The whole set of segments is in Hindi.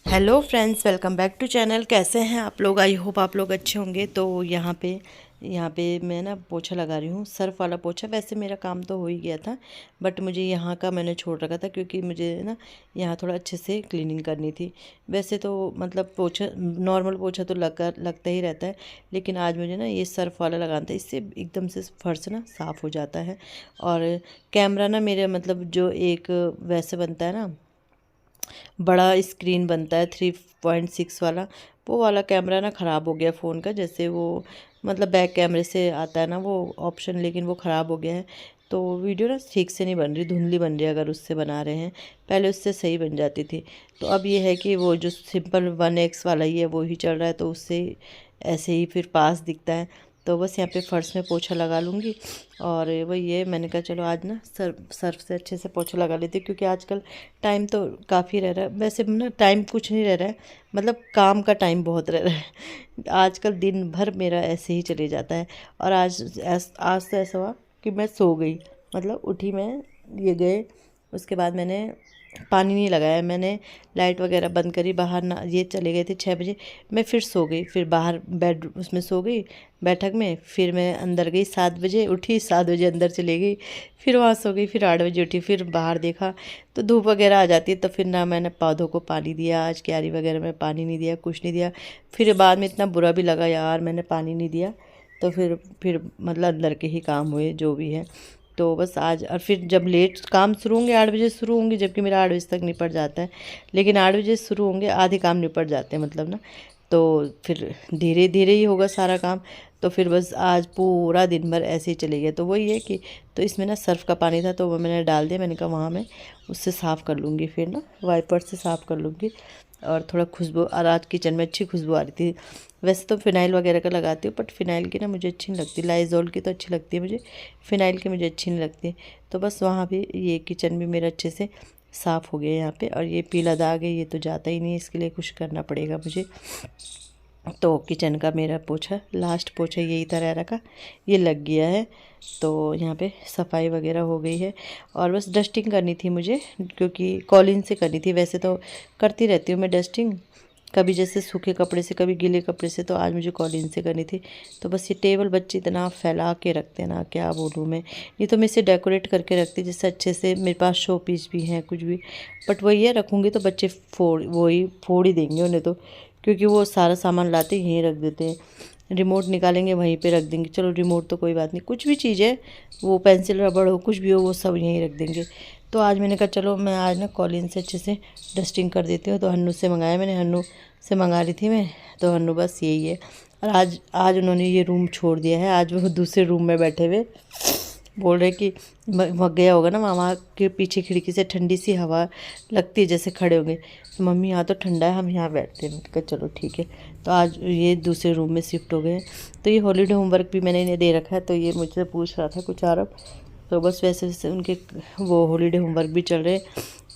Hello friends, welcome back to channel. कैसे हैं आप लोग? आई होप आप लोग अच्छे होंगे। तो यहाँ पे मैं ना पोछा लगा रही हूँ, सर्फ वाला पोछा। वैसे मेरा काम तो हो ही गया था, बट मुझे यहाँ का मैंने छोड़ रखा था क्योंकि मुझे ना यहाँ थोड़ा अच्छे से क्लीनिंग करनी थी। वैसे तो मतलब पोछा, नॉर्मल पोछा तो लगता ही रहता है, लेकिन आज मुझे ना ये सर्फ वाला लगाना था। इससे एकदम से फर्श ना साफ़ हो जाता है। और कैमरा ना मेरे मतलब जो एक वैसे बनता है ना, बड़ा स्क्रीन बनता है 3.6 वाला, वो वाला कैमरा ना ख़राब हो गया फ़ोन का। जैसे वो मतलब बैक कैमरे से आता है ना वो ऑप्शन, लेकिन वो ख़राब हो गया है। तो वीडियो ना ठीक से नहीं बन रही, धुंधली बन रही है अगर उससे बना रहे हैं। पहले उससे सही बन जाती थी। तो अब ये है कि वो जो सिंपल 1x वाला ही है वो ही चल रहा है, तो उससे ऐसे ही फिर पास दिखता है। तो बस यहाँ पे फर्श में पोछा लगा लूँगी। और वही है, मैंने कहा चलो आज ना सर्फ से अच्छे से पोछा लगा लेती हूँ, क्योंकि आजकल टाइम तो काफ़ी रह रहा है। वैसे ना टाइम कुछ नहीं रह रहा है, मतलब काम का टाइम बहुत रह रहा है। आजकल दिन भर मेरा ऐसे ही चले जाता है। और आज तो ऐसा हुआ कि मैं सो गई, मतलब उठी मैं, ये गए, उसके बाद मैंने पानी नहीं लगाया। मैंने लाइट वगैरह बंद करी, बाहर ना ये चले गए थे 6 बजे। मैं फिर सो गई, फिर बाहर बेड उसमें सो गई बैठक में। फिर मैं अंदर गई, 7 बजे उठी, 7 बजे अंदर चली गई, फिर वहाँ सो गई। फिर 8 बजे उठी, फिर बाहर देखा तो धूप वगैरह आ जाती है। तो फिर ना मैंने पौधों को पानी दिया, आज क्यारी वगैरह में पानी नहीं दिया, कुछ नहीं दिया। फिर बाद में इतना बुरा भी लगा, यार मैंने पानी नहीं दिया। तो फिर मतलब अंदर के ही काम हुए जो भी है। तो बस आज, और फिर जब लेट काम शुरू होंगे 8 बजे शुरू होंगे, जबकि मेरा 8 बजे तक निपट जाता है। लेकिन 8 बजे शुरू होंगे, आधे काम निपट जाते हैं मतलब ना। तो फिर धीरे धीरे ही होगा सारा काम। तो फिर बस आज पूरा दिन भर ऐसे ही चले गया। तो वही है कि, तो इसमें ना सर्फ़ का पानी था तो वो मैंने डाल दिया। मैंने कहा वहाँ मैं उससे साफ़ कर लूँगी, फिर ना वाइपर से साफ़ कर लूँगी। और थोड़ा खुशबू, और आज किचन में अच्छी खुशबू आ रही थी। वैसे तो फ़िनाइल वगैरह का लगाती हूँ, बट फ़िनाइल की ना मुझे अच्छी नहीं लगती। लाइज़ॉल की तो अच्छी लगती है मुझे, फ़िनाइल की मुझे अच्छी नहीं लगती। तो बस वहाँ भी ये किचन भी मेरा अच्छे से साफ़ हो गया यहाँ पे। और ये पीला दाग है, ये तो जाता ही नहीं, इसके लिए कुछ करना पड़ेगा मुझे। तो किचन का मेरा पोछा, लास्ट पोछा यही था रह रखा, ये लग गया है। तो यहाँ पे सफाई वगैरह हो गई है। और बस डस्टिंग करनी थी मुझे, क्योंकि कॉलिन से करनी थी। वैसे तो करती रहती हूँ मैं डस्टिंग, कभी जैसे सूखे कपड़े से, कभी गीले कपड़े से। तो आज मुझे कॉलिन से करनी थी। तो बस ये टेबल बच्चे इतना फैला के रखते हैं ना, क्या बोलूँ मैं। ये तो मैं इसे डेकोरेट करके रखती जिससे अच्छे से, मेरे पास शो पीस भी हैं कुछ भी, बट वही है, रखूँगी तो बच्चे फोड़ ही देंगे उन्हें तो, क्योंकि वो सारा सामान लाते ही यहीं रख देते हैं। रिमोट निकालेंगे वहीं पे रख देंगे। चलो रिमोट तो कोई बात नहीं, कुछ भी चीज़ है, वो पेंसिल रबड़ हो कुछ भी हो, वो सब यहीं रख देंगे। तो आज मैंने कहा चलो मैं आज ना कॉलिन से अच्छे से डस्टिंग कर देती हूँ। तो हन्नू से मंगाया मैंने, हन्नू से मंगा रही थी मैं। तो हन्नू बस यही है। और आज आज उन्होंने ये रूम छोड़ दिया है। आज वो दूसरे रूम में बैठे हुए बोल रहे कि वहाँ गया होगा ना, मामा के पीछे खिड़की से ठंडी सी हवा लगती है जैसे खड़े होंगे। तो मम्मी यहाँ तो ठंडा है, हम यहाँ बैठते हैं। मैंने कहा चलो ठीक है। तो आज ये दूसरे रूम में शिफ्ट हो गए। तो ये हॉलीडे होमवर्क भी मैंने इन्हें दे रखा है। तो ये मुझसे पूछ रहा था कुछ आरब। तो बस वैसे वैसे उनके वो हॉलीडे होमवर्क भी चल रहे,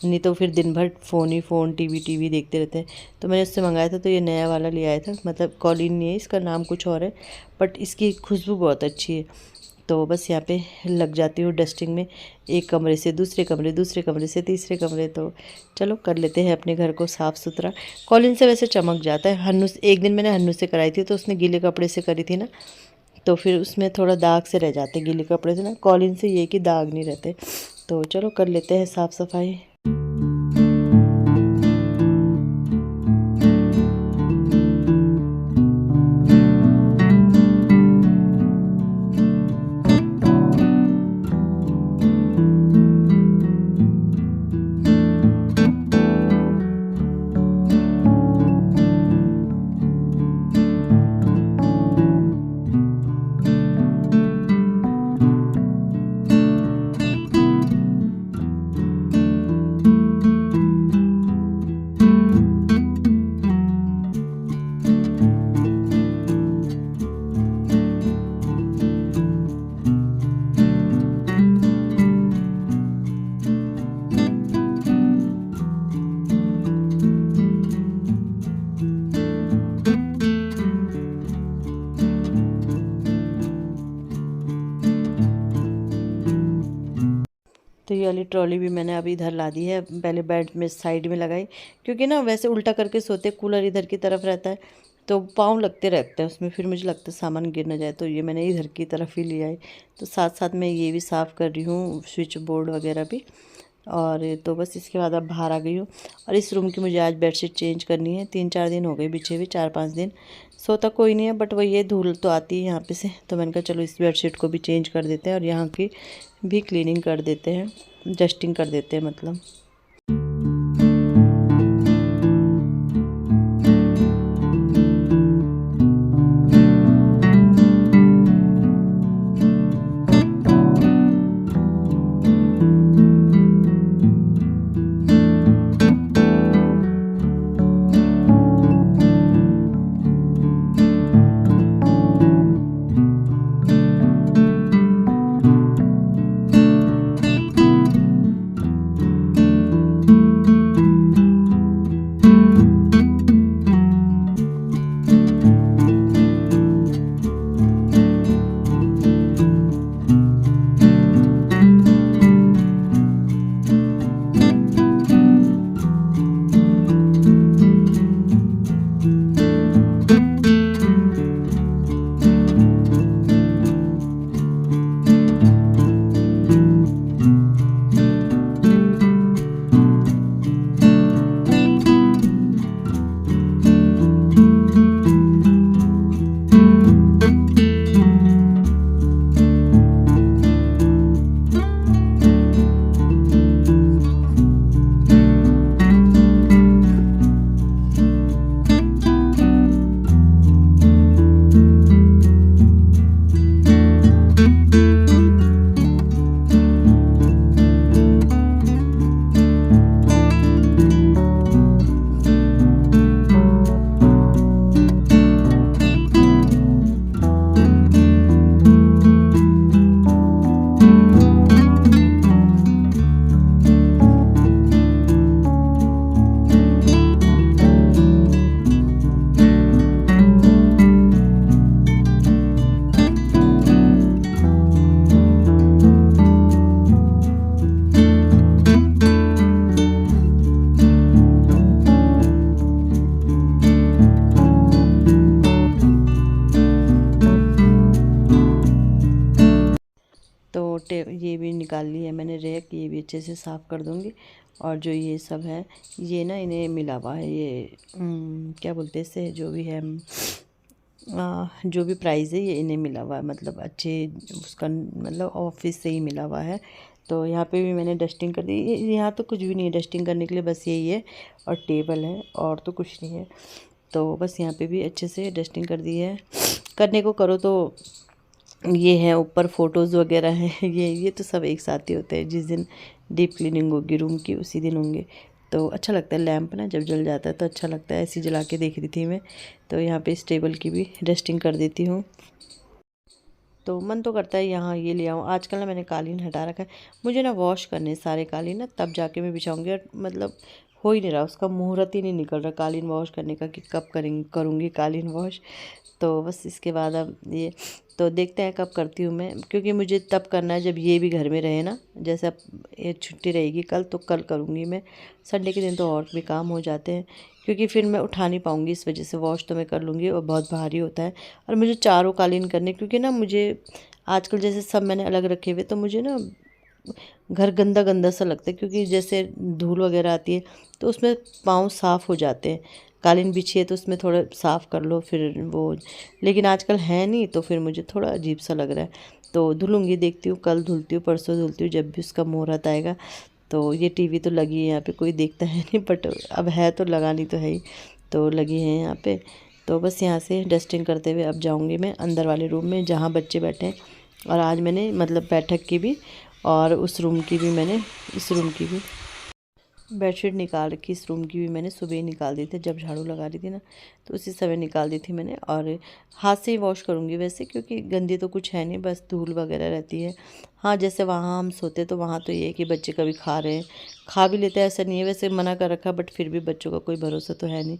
नहीं तो फिर दिन भर फ़ोन ही फ़ोन, टीवी टीवी देखते रहते हैं। तो मैंने उससे मंगाया था, तो ये नया वाला ले आया था। मतलब कॉलिन नहीं है, इसका नाम कुछ और है, बट इसकी खुशबू बहुत अच्छी है। तो बस यहाँ पे लग जाती हूँ डस्टिंग में, एक कमरे से दूसरे कमरे, दूसरे कमरे से तीसरे कमरे। तो चलो कर लेते हैं अपने घर को साफ़ सुथरा। कॉलिन से वैसे चमक जाता है। हन्नू एक दिन मैंने हन्नू से कराई थी, तो उसने गीले कपड़े से करी थी ना, तो फिर उसमें थोड़ा दाग से रह जाते गीले कपड़े से ना। कॉलिन से ये कि दाग नहीं रहते। तो चलो कर लेते हैं साफ़ सफाई। ट्रॉली भी मैंने अभी इधर ला दी है, पहले बेड में साइड में लगाई, क्योंकि ना वैसे उल्टा करके सोते, कूलर इधर की तरफ रहता है तो पाँव लगते रहते हैं उसमें, फिर मुझे लगता है सामान गिर ना जाए, तो ये मैंने इधर की तरफ ही लिया है। तो साथ साथ मैं ये भी साफ़ कर रही हूँ, स्विच बोर्ड वगैरह भी। और तो बस इसके बाद अब बाहर आ गई हूँ। और इस रूम की मुझे आज बेडशीट चेंज करनी है, 3-4 दिन हो गए बिछे हुए, 4-5 दिन सोता कोई नहीं है, बट वही ये धूल तो आती है यहाँ पे से, तो मैंने कहा चलो इस बेडशीट को भी चेंज कर देते हैं और यहाँ की भी क्लीनिंग कर देते हैं, डस्टिंग कर देते हैं मतलब। तो ये भी निकाल ली है मैंने रैक, ये भी अच्छे से साफ़ कर दूँगी। और जो ये सब है, ये ना इन्हें मिला हुआ है, ये क्या बोलते हैं इसे, जो भी है जो भी प्राइज़ है ये इन्हें मिला हुआ है, मतलब अच्छे उसका मतलब ऑफिस से ही मिला हुआ है। तो यहाँ पे भी मैंने डस्टिंग कर दी। यहाँ तो कुछ भी नहीं है डस्टिंग करने के लिए, बस यही है और टेबल है और तो कुछ नहीं है। तो बस यहाँ पे भी अच्छे से डस्टिंग कर दी है। करने को करो तो ये है ऊपर फ़ोटोज़ वगैरह हैं, ये तो सब एक साथ ही होते हैं। जिस दिन डीप क्लीनिंग होगी रूम की उसी दिन होंगे। तो अच्छा लगता है लैंप ना जब जल जाता है तो अच्छा लगता है, ऐसी जला के देख रही थी मैं। तो यहाँ पे इस टेबल की भी डस्टिंग कर देती हूँ। तो मन तो करता है यहाँ ये ले आऊँ। आजकल ना मैंने कालीन हटा रखा है, मुझे ना वॉश करने सारे कालीन ना, तब जाके मैं बिछाऊँगी। और मतलब हो ही नहीं रहा, उसका मुहूर्त ही नहीं निकल रहा कालीन वॉश करने का कि कब करूँगी कालीन वॉश। तो बस इसके बाद अब ये तो देखते हैं कब करती हूँ मैं, क्योंकि मुझे तब करना है जब ये भी घर में रहे ना। जैसे अब ये छुट्टी रहेगी कल, तो कल करूँगी मैं। संडे के दिन तो और भी काम हो जाते हैं, क्योंकि फिर मैं उठा नहीं पाऊँगी, इस वजह से वॉश तो मैं कर लूँगी और बहुत भारी होता है। और मुझे चारों कालीन करने, क्योंकि ना मुझे आजकल जैसे सब मैंने अलग रखे हुए, तो मुझे ना घर गंदा गंदा सा लगता है, क्योंकि जैसे धूल वगैरह आती है तो उसमें पाँव साफ़ हो जाते हैं। कालीन बिछी है तो उसमें थोड़ा साफ़ कर लो फिर वो, लेकिन आजकल है नहीं तो फिर मुझे थोड़ा अजीब सा लग रहा है। तो धुलूँगी, देखती हूँ कल धुलती हूँ, परसों धुलती हूँ, जब भी उसका मुहूर्त आएगा। तो ये टीवी तो लगी है यहाँ पे, कोई देखता है नहीं, बट अब है तो लगानी तो है ही, तो लगी है यहाँ पे। तो बस यहाँ से डस्टिंग करते हुए अब जाऊँगी मैं अंदर वाले रूम में जहाँ बच्चे बैठे हैं। और आज मैंने मतलब बैठक की भी और उस रूम की भी मैंने, इस रूम की भी बेडशीट निकाल रखी, इस रूम की भी मैंने सुबह ही निकाल दी थी, जब झाड़ू लगा रही थी ना तो उसी समय निकाल दी थी मैंने। और हाथ से ही वॉश करूँगी वैसे, क्योंकि गंदी तो कुछ है नहीं, बस धूल वगैरह रहती है। हाँ जैसे वहाँ हम सोते तो वहाँ तो ये है कि बच्चे कभी खा रहे हैं, खा भी लेते हैं, ऐसा नहीं है, वैसे मना कर रखा, बट फिर भी बच्चों का कोई भरोसा तो है नहीं।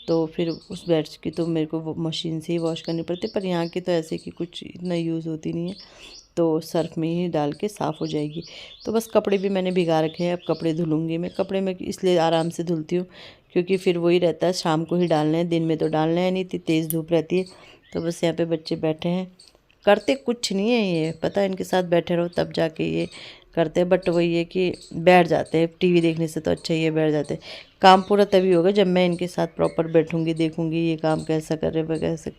तो फिर उस बेड की तो मेरे को मशीन से ही वॉश करनी पड़ती है, पर यहाँ की तो ऐसे कि कुछ इतना यूज़ होती नहीं है। तो सर्फ में ही डाल के साफ़ हो जाएगी। तो बस कपड़े भी मैंने भिगा रखे हैं, अब कपड़े धुलूँगी मैं। कपड़े में इसलिए आराम से धुलती हूँ क्योंकि फिर वही रहता है, शाम को ही डालना है, दिन में तो डालना है नहीं, इतनी तेज़ धूप रहती है। तो बस यहाँ पे बच्चे बैठे हैं, करते कुछ नहीं है ये, पता है इनके साथ बैठे रहो तब जाके ये करते हैं। बट वही है कि बैठ जाते हैं, टीवी देखने से तो अच्छा ही है बैठ जाते हैं। काम पूरा तभी होगा जब मैं इनके साथ प्रॉपर बैठूंगी, देखूंगी ये काम कैसा कर रहे हैं, कैसे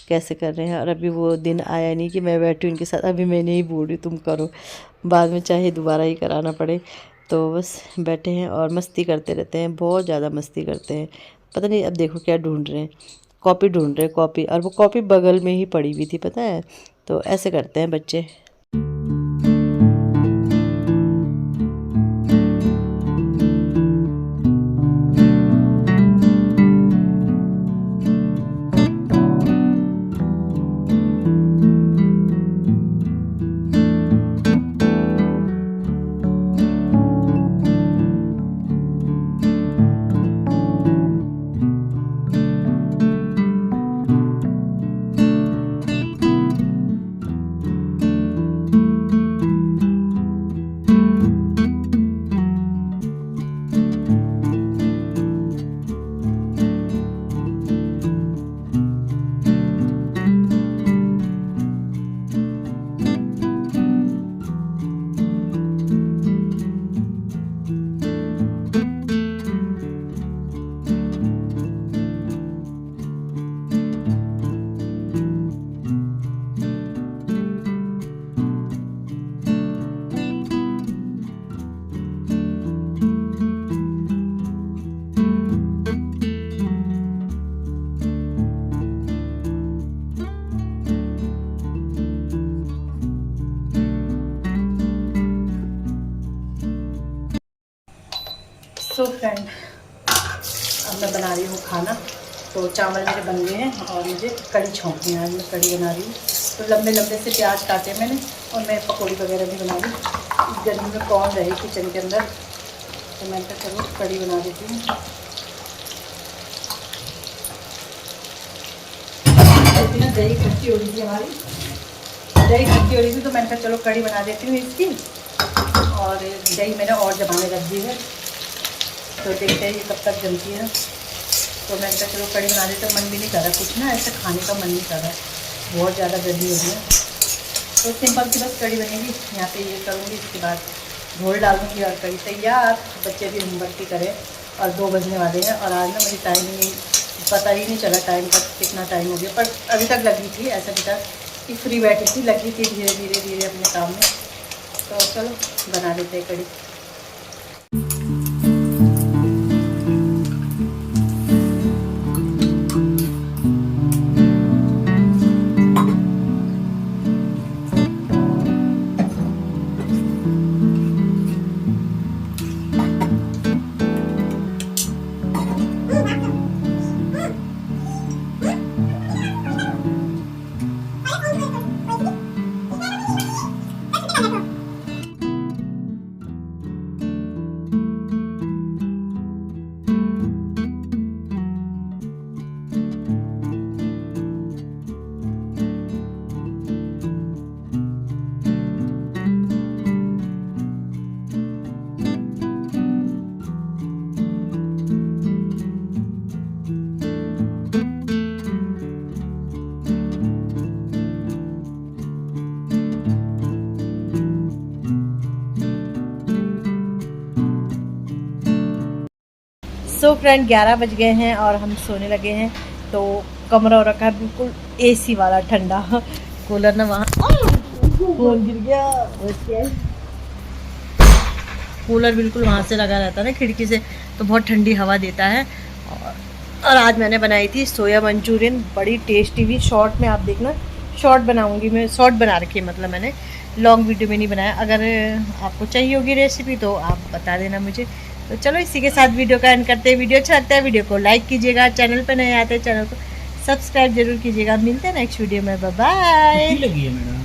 कैसे कर रहे हैं। और अभी वो दिन आया नहीं कि मैं बैठूँ इनके साथ, अभी मैं नहीं बोल रही तुम करो, बाद में चाहे दोबारा ही कराना पड़े। तो बस बैठे हैं और मस्ती करते रहते हैं, बहुत ज़्यादा मस्ती करते हैं। पता नहीं अब देखो क्या ढूंढ रहे हैं, कॉपी ढूंढ रहे हैं, कॉपी। और वो कॉपी बगल में ही पड़ी हुई थी, पता है। तो ऐसे करते हैं बच्चे। सो फ्रेंड, अब मैं बना रही हूँ खाना। तो चावल मेरे बन गए हैं और मुझे कढ़ी छौंकनी है। आज मैं कढ़ी बना रही हूँ। तो लंबे लंबे से प्याज काटे मैंने और मैं पकौड़ी वगैरह भी बना ली। इस गर्मी में कौन रहे किचन के अंदर, तो मैंने कहा चलो कढ़ी बना देती हूँ। दही खट्टी हो रही थी हमारी, दही खट्टी हो रही थी, तो मैंने कहा चलो कढ़ी बना देती हूँ इसकी। और दही मैंने और जमाने रख दी है, तो देखते हैं ये कब तक जमती है। तो मैंने कहा चलो कढ़ी बना देते, मन भी नहीं कर रहा कुछ ना, ऐसे खाने का मन नहीं कर रहा, बहुत ज़्यादा गर्मी हो रही है। तो सिंपल सी बस कढ़ी बनेगी। यहाँ पे ये करूँगी, इसके बाद घोल डाल दूँगी और कढ़ी तैयार। बच्चे भी होमवर्क ही करें और 2 बजने वाले हैं। और आज ना मुझे टाइम नहीं, पता ही नहीं चला टाइम का कितना टाइम हो गया, पर अभी तक लगी थी, ऐसा नहीं था कि फ्री बैठी थी, लगी थी धीरे धीरे अपने काम में। तो चलो बना लेते हैं कढ़ी। सो फ्रेंड 11 बज गए हैं और हम सोने लगे हैं। तो कमरा हो रखा है बिल्कुल एसी वाला ठंडा, कूलर ना वहाँ फोन गिर गया, कूलर बिल्कुल वहाँ से लगा रहता है ना खिड़की से, तो बहुत ठंडी हवा देता है। और आज मैंने बनाई थी सोया मंचूरियन, बड़ी टेस्टी हुई। शॉर्ट में आप देखना, शॉर्ट बनाऊंगी मैं, शॉर्ट बना रखी है, मतलब मैंने लॉन्ग वीडियो में नहीं बनाया। अगर आपको चाहिए होगी रेसिपी तो आप बता देना मुझे। तो चलो इसी के साथ वीडियो का एंड करते हैं। वीडियो अच्छा लगता है वीडियो को लाइक कीजिएगा, चैनल पर नए आते हैं चैनल को सब्सक्राइब जरूर कीजिएगा। मिलते हैं नेक्स्ट वीडियो में, बाय बाय।